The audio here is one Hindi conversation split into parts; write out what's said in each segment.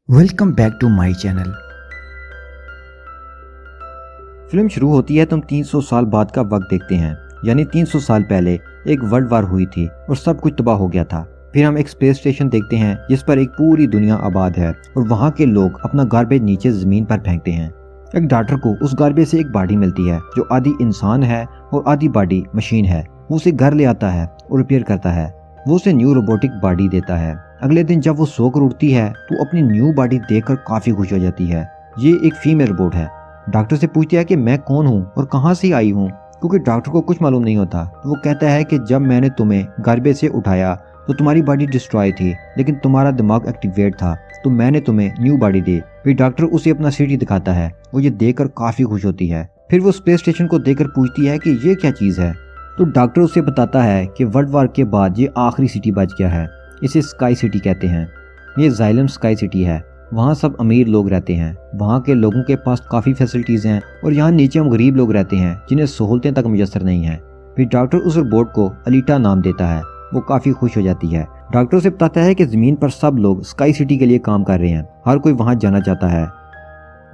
Welcome back to my channel. Film शुरू होती है तो हम 300 साल बाद का वक्त देखते हैं। यानी 300 साल पहले एक वर्ल्ड वार हुई थी और सब कुछ तबाह हो गया था। फिर हम एक स्पेस स्टेशन देखते हैं जिस पर एक पूरी दुनिया आबाद है और वहाँ के लोग अपना गार्बेज नीचे जमीन पर फेंकते हैं। एक डॉक्टर को उस गार्बेज से एक बॉडी मिलती है जो आधी इंसान है और आधी बॉडी मशीन है। वो उसे घर ले आता है और रिपेयर करता है। वो उसे न्यू रोबोटिक बॉडी देता है। अगले दिन जब वो सोकर उठती है तो अपनी न्यू बॉडी देखकर काफी खुश हो जाती है। ये एक फीमेल रोबोट है। डॉक्टर से पूछती है कि मैं कौन हूँ और कहाँ से आई हूँ, क्योंकि डॉक्टर को कुछ मालूम नहीं होता। तो वो कहता है कि जब मैंने तुम्हें गार्बेज से उठाया तो तुम्हारी बॉडी डिस्ट्रॉय थी, लेकिन तुम्हारा दिमाग एक्टिवेट था तो मैंने तुम्हें न्यू बॉडी दी। फिर डॉक्टर उसे अपना सिटी दिखाता है। वो ये देखकर काफी खुश होती है। फिर वो स्पेस स्टेशन को देखकर पूछती है कि ये क्या चीज है। तो डॉक्टर उसे बताता है कि वर्ल्ड वार के बाद ये आखिरी सिटी बच गया है। इसे स्काई सिटी कहते हैं। ये जाइलम स्काई सिटी है। वहाँ सब अमीर लोग रहते हैं। वहाँ के लोगों के पास काफ़ी फैसिलिटीज़ हैं और यहाँ नीचे हम गरीब लोग रहते हैं जिन्हें सहूलतें तक मुयसर नहीं हैं। फिर डॉक्टर उस रोबोट को अलीटा नाम देता है। वो काफ़ी खुश हो जाती है। डॉक्टर उसे बताता है कि ज़मीन पर सब लोग स्काई सिटी के लिए काम कर रहे हैं। हर कोई वहाँ जाना चाहता है।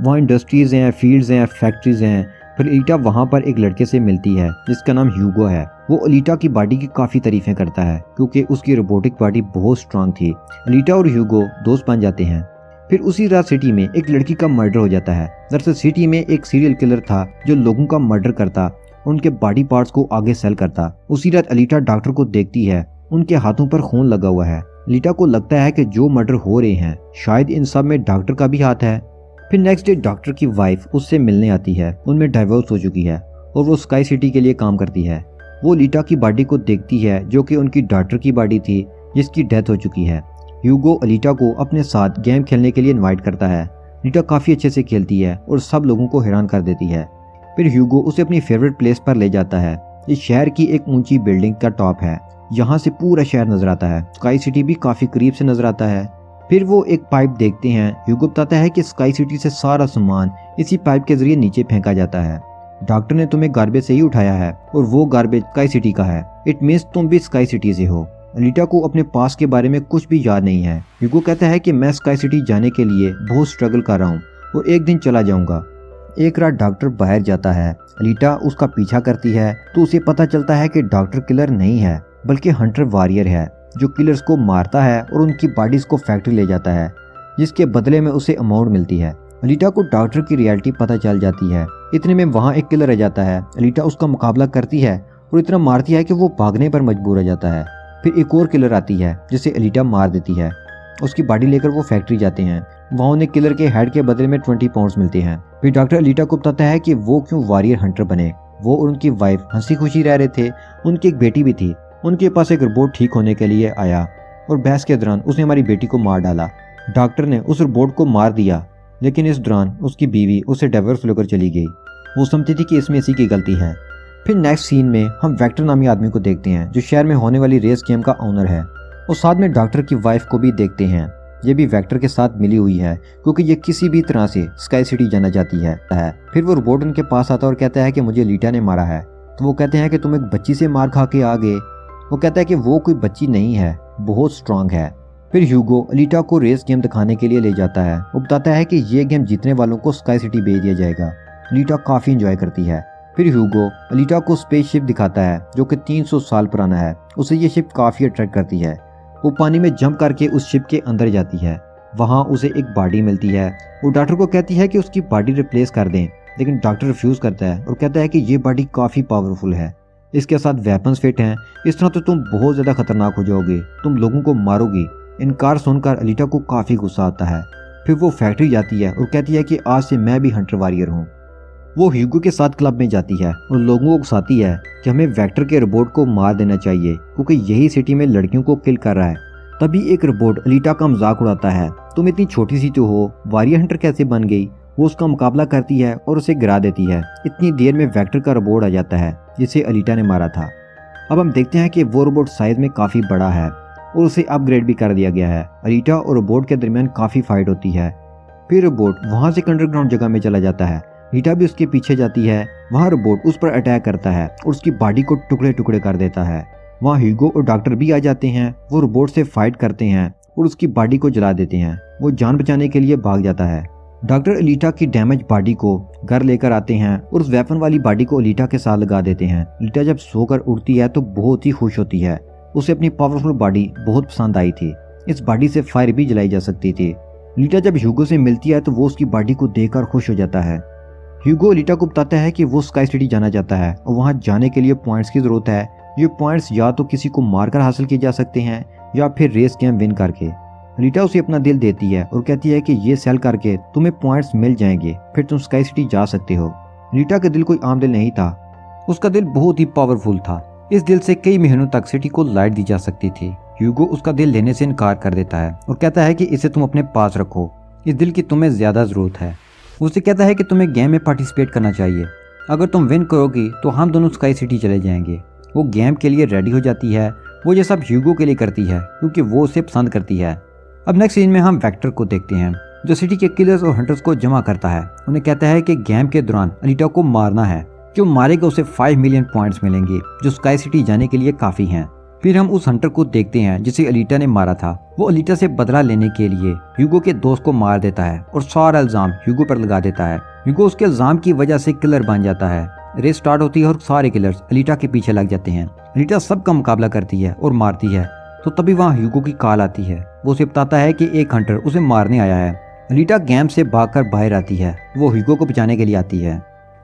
वहाँ इंडस्ट्रीज़ हैं, फील्ड्स हैं, फैक्ट्रीज़ हैं। फिर अलीटा वहाँ पर एक लड़के से मिलती है जिसका नाम ह्यूगो है। वो अलीटा की बॉडी की काफ़ी तारीफ़ें करता है क्योंकि उसकी रोबोटिक बॉडी बहुत स्ट्रांग थी। अलीटा और ह्यूगो दोस्त बन जाते हैं। फिर उसी रात सिटी में एक लड़की का मर्डर हो जाता है। दरअसल सिटी में एक सीरियल किलर था जो लोगों का मर्डर करता और उनके बॉडी पार्ट्स को आगे सेल करता। उसी रात अलीटा डॉक्टर को देखती है। उनके हाथों पर खून लगा हुआ है। अलीटा को लगता है कि जो मर्डर हो रहे हैं शायद इन सब में डॉक्टर का भी हाथ है। फिर नेक्स्ट डे डॉक्टर की वाइफ उससे मिलने आती है। उनमें डाइवोर्स हो चुकी है और वो स्काई सिटी के लिए काम करती है। वो अलीटा की बॉडी को देखती है जो कि उनकी डॉक्टर की बॉडी थी जिसकी डेथ हो चुकी है। ह्यूगो अलीटा को अपने साथ गेम खेलने के लिए इनवाइट करता है। अलीटा काफ़ी अच्छे से खेलती है और सब लोगों को हैरान कर देती है। फिर ह्यूगो उसे अपनी फेवरेट प्लेस पर ले जाता है। इस शहर की एक ऊंची बिल्डिंग का टॉप है। यहाँ से पूरा शहर नजर आता है। स्काई सिटी भी काफ़ी करीब से नजर आता है। फिर वो एक पाइप देखते हैं। ह्यूगो बताता है कि स्काई सिटी से सारा सामान इसी पाइप के जरिए नीचे फेंका जाता है। डॉक्टर ने तुम्हें गार्बेज से ही उठाया है और वो गार्बेज स्काई सिटी का है। इट मीन्स तुम भी स्काई सिटी से हो। अलीटा को अपने पास के बारे में कुछ भी याद नहीं है। ह्यूगो कहता है कि मैं स्काई सिटी जाने के लिए बहुत स्ट्रगल कर रहा हूँ और एक दिन चला जाऊंगा। एक रात डॉक्टर बाहर जाता है। अलीटा उसका पीछा करती है तो उसे पता चलता है कि डॉक्टर किलर नहीं है बल्कि हंटर वॉरियर है जो किलर्स को मारता है और उनकी बॉडीज को फैक्ट्री ले जाता है, जिसके बदले में उसे अमाउंट मिलती है। अलीटा को डॉक्टर की रियलिटी पता चल जाती है। इतने में वहाँ एक किलर आ जाता है। अलीटा उसका मुकाबला करती है और इतना मारती है कि वो भागने पर मजबूर हो जाता है। फिर एक और किलर आती है जिसे अलीटा मार देती है। उसकी बॉडी लेकर वो फैक्ट्री जाते हैं। वहाँ उन्हें किलर के हेड के बदले में 20 पाउंड्स मिलते हैं। फिर डॉक्टर अलीटा को बताता है कि वो क्यों वॉरियर हंटर बने। वो और उनकी वाइफ हंसी खुशी रह रहे थे। उनकी एक बेटी भी थी। उनके पास एक रोबोट ठीक होने के लिए आया और बहस के दौरान उसने हमारी बेटी को मार डाला। डॉक्टर ने उस रोबोट को मार दिया, लेकिन इस दौरान उसकी बीवी उसे डाइवोर्स लेकर चली गई। वो समझती थी कि इसमें इसी की गलती है। फिर नेक्स्ट सीन में हम वेक्टर नामी आदमी को देखते हैं जो शहर में होने वाली रेस गेम का ओनर है और साथ में डॉक्टर की वाइफ को भी देखते हैं। ये भी वेक्टर के साथ मिली हुई है क्योंकि ये किसी भी तरह से स्काई सिटी जाना चाहती है। फिर वो रोबोट उनके पास आता है और कहता है कि मुझे अलीटा ने मारा है। तो वो कहते हैं कि तुम एक बच्ची से मार खा के आ गए। वो कहता है कि वो कोई बच्ची नहीं है, बहुत स्ट्रांग है। फिर ह्यूगो अलीटा को रेस गेम दिखाने के लिए ले जाता है। वो बताता है कि ये गेम जीतने वालों को स्काई सिटी भेज दिया जाएगा। अलीटा काफ़ी इंजॉय करती है। फिर ह्यूगो अलीटा को स्पेस शिप दिखाता है जो कि 300 साल पुराना है। उसे ये शिप काफ़ी अट्रैक्ट करती है। वो पानी में जंप करके उस शिप के अंदर जाती है। वहाँ उसे एक बॉडी मिलती है। वो डॉक्टर को कहती है कि उसकी बॉडी रिप्लेस कर दें, लेकिन डॉक्टर रिफ्यूज़ करता है और कहता है कि ये बॉडी काफ़ी पावरफुल है। इसके साथ वेपन्स फिट हैं। इस तरह तो तुम बहुत ज़्यादा खतरनाक हो जाओगे, तुम लोगों को मारोगी। इनकार सुनकर अलीटा को काफ़ी गुस्सा आता है। फिर वो फैक्ट्री जाती है और कहती है कि आज से मैं भी हंटर वॉरियर हूँ। वो ह्यूगो के साथ क्लब में जाती है और लोगों को उकसाती है कि हमें वेक्टर के रोबोट को मार देना चाहिए क्योंकि यही सिटी में लड़कियों को किल कर रहा है। तभी एक रोबोट अलीटा का मजाक उड़ाता है, तुम इतनी छोटी सी तो हो, वॉरियर हंटर कैसे बन गई। वो उसका मुकाबला करती है और उसे गिरा देती है। इतनी देर में वेक्टर का रोबोट आ जाता है जिसे अलीटा ने मारा था। अब हम देखते हैं कि वो रोबोट साइज में काफ़ी बड़ा है और उसे अपग्रेड भी कर दिया गया है। अलीटा और रोबोट के दरमियान काफ़ी फाइट होती है। फिर रोबोट वहाँ से अंडरग्राउंड जगह में चला जाता है। अलीटा भी उसके पीछे जाती है। वहाँ रोबोट उस पर अटैक करता है और उसकी बॉडी को टुकड़े टुकड़े कर देता है। वहाँ ह्यूगो और डॉक्टर भी आ जाते हैं। वो रोबोट से फाइट करते हैं और उसकी बॉडी को जला देते हैं। वो जान बचाने के लिए भाग जाता है। डॉक्टर अलीटा की डैमेज बॉडी को घर लेकर आते हैं और उस वेपन वाली बॉडी को अलीटा के साथ लगा देते हैं। अलीटा जब सोकर उठती है तो बहुत ही खुश होती है। उसे अपनी पावरफुल बॉडी बहुत पसंद आई थी। इस बॉडी से फायर भी जलाई जा सकती थी। अलीटा जब ह्यूगो से मिलती है तो वो उसकी बॉडी को देखकर खुश हो जाता है। ह्यूगो अलीटा को बताता है कि वो स्काई सिटी जाना चाहता है और वहाँ जाने के लिए पॉइंट्स की जरूरत है। ये पॉइंट्स या तो किसी को मारकर हासिल किए जा सकते हैं या फिर रेस गेम विन करके। अलीटा उसे अपना दिल देती है और कहती है कि ये सेल करके तुम्हें पॉइंट्स मिल जाएंगे, फिर तुम स्काई सिटी जा सकते हो। अलीटा का दिल कोई आम दिल नहीं था, उसका दिल बहुत ही पावरफुल था। इस दिल से कई महीनों तक सिटी को लाइट दी जा सकती थी। ह्यूगो उसका दिल लेने से इनकार कर देता है और कहता है कि इसे तुम अपने पास रखो, इस दिल की तुम्हें ज्यादा जरूरत है। उसे कहता है कि तुम्हें गेम में पार्टिसिपेट करना चाहिए, अगर तुम विन करोगी तो हम दोनों स्काई सिटी चले जाएंगे। वो गेम के लिए रेडी हो जाती है। वो ये सब ह्यूगो के लिए करती है क्योंकि वो उसे पसंद करती है। अब नेक्स्ट सीन में हम वेक्टर को देखते हैं जो सिटी के किलर्स और हंटर्स को जमा करता है। उन्हें कहता है कि गेम के दौरान अलीटा को मारना है, जो मारेगा उसे 5 मिलियन पॉइंट्स मिलेंगे जो स्काई सिटी जाने के लिए काफी हैं। फिर हम उस हंटर को देखते हैं जिसे अलीटा ने मारा था। वो अलीटा से बदला लेने के लिए ह्यूगो के दोस्त को मार देता है और सारा इल्जाम ह्यूगो पर लगा देता है। ह्यूगो उसके इल्जाम की वजह से किलर बन जाता है। रेस स्टार्ट होती है और सारे किलर्स अलीटा के पीछे लग जाते हैं। अलीटा सबका मुकाबला करती है और मारती है, तो तभी वहाँ ह्यूगो की कॉल आती है। वो उसे बताता है कि एक हंटर उसे मारने आया है। अलीटा गेम से भागकर बाहर आती है। वो ह्यूगो को बचाने के लिए आती है।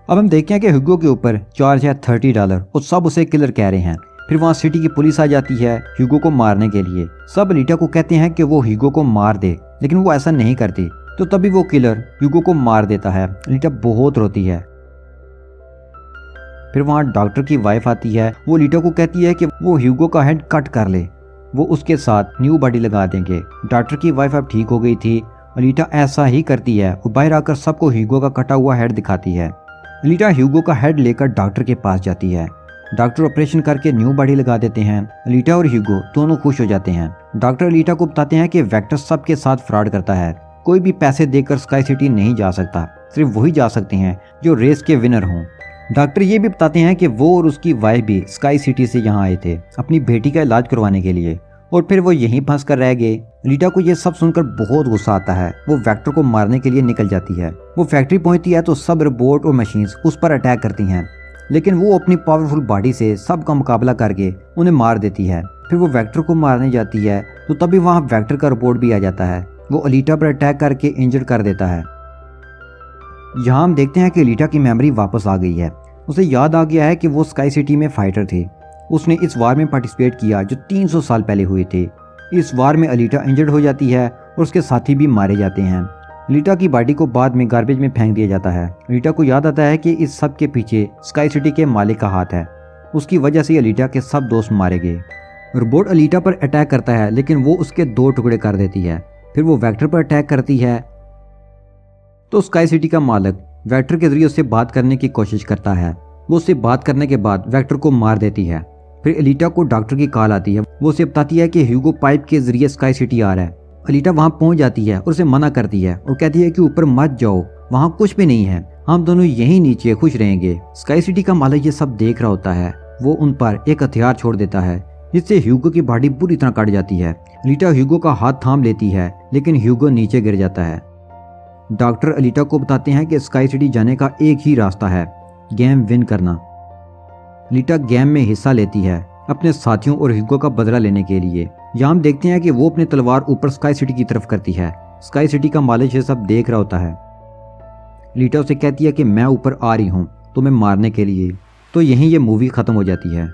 अब हम देखते हैं कि ह्यूगो के ऊपर चार्ज है $30 और सब उसे किलर कह रहे हैं। फिर वहाँ सिटी की पुलिस आ जाती है ह्यूगो को मारने के लिए। सब अलीटा को कहते हैं कि वो ह्यूगो को मार दे, लेकिन वो ऐसा नहीं करती। तो तभी वो किलर ह्यूगो को मार देता है। अलीटा बहुत रोती है। फिर वहाँ डॉक्टर की वाइफ आती है। वो अलीटा को कहती है कि वो ह्यूगो का हेड कट कर ले, वो उसके साथ न्यू बॉडी लगा देंगे। डॉक्टर की वाइफ अब ठीक हो गई थी। अलीटा ऐसा ही करती है। वो बाहर आकर सबको ह्यूगो का कटा हुआ हेड दिखाती है। अलीटा ह्यूगो का हेड लेकर डॉक्टर के पास जाती है। डॉक्टर ऑपरेशन करके न्यू बॉडी लगा देते हैं। अलीटा और ह्यूगो दोनों खुश हो जाते हैं। डॉक्टर अलीटा को बताते हैं कि वेक्टर सबके साथ फ्रॉड करता है। कोई भी पैसे देकर स्काई सिटी नहीं जा सकता, सिर्फ वही जा सकते हैं जो रेस के विनर हों। डॉक्टर ये भी बताते हैं कि वो और उसकी वाइफ भी स्काई सिटी से यहाँ आए थे अपनी बेटी का इलाज करवाने के लिए, और फिर वो यहीं फंस कर रह गए। अलीटा को ये सब सुनकर बहुत गुस्सा आता है। वो वेक्टर को मारने के लिए निकल जाती है। वो फैक्ट्री पहुंचती है तो सब रोबोट और मशीन्स उस पर अटैक करती हैं, लेकिन वो अपनी पावरफुल बॉडी से सबका मुकाबला करके उन्हें मार देती है। फिर वो वेक्टर को मारने जाती है तो तभी वहाँ वेक्टर का रोबोट भी आ जाता है। वो अलीटा पर अटैक करके इंजर्ड कर देता है। यहाँ हम देखते हैं कि अलीटा की मेमोरी वापस आ गई है। उसे याद आ गया है कि वो स्काई सिटी में फाइटर थे। उसने इस वार में पार्टिसिपेट किया जो 300 साल पहले हुई थी। इस वार में अलीटा इंजर्ड हो जाती है और उसके साथी भी मारे जाते हैं। अलीटा की बॉडी को बाद में गार्बेज में फेंक दिया जाता है। अलीटा को याद आता है कि इस सब के पीछे स्काई सिटी के मालिक का हाथ है। उसकी वजह से अलीटा के सब दोस्त मारे गए। रोबोट अलीटा पर अटैक करता है, लेकिन वो उसके 2 टुकड़े कर देती है। फिर वो वेक्टर पर अटैक करती है तो स्काई सिटी का मालिक वेक्टर के जरिए उससे बात करने की कोशिश करता है। वो उससे बात करने के बाद वेक्टर को मार देती है। फिर अलीटा को डॉक्टर की कॉल आती है। वो उसे बताती है कि ह्यूगो पाइप के जरिए स्काई सिटी आ रहा है। अलीटा वहां पहुंच जाती है और उसे मना करती है और कहती है कि ऊपर मत जाओ, वहां कुछ भी नहीं है, हम दोनों यहीं नीचे खुश रहेंगे। स्काई सिटी का मालिक ये सब देख रहा होता है। वो उन पर एक हथियार छोड़ देता है जिससे ह्यूगो की बॉडी बुरी तरह कट जाती है। अलीटा ह्यूगो का हाथ थाम लेती है, लेकिन ह्यूगो नीचे गिर जाता है। डॉक्टर अलीटा को बताते हैं कि स्काई सिटी जाने का एक ही रास्ता है, गेम विन करना। अलीटा गेम में हिस्सा लेती है अपने साथियों और ह्यूगो का बदला लेने के लिए। यहाँ हम देखते हैं कि वो अपनी तलवार ऊपर स्काई सिटी की तरफ करती है। स्काई सिटी का मालिक ये सब देख रहा होता है। अलीटा उसे कहती है कि मैं ऊपर आ रही हूँ तुम्हें मारने के लिए। तो यहीं ये मूवी खत्म हो जाती है।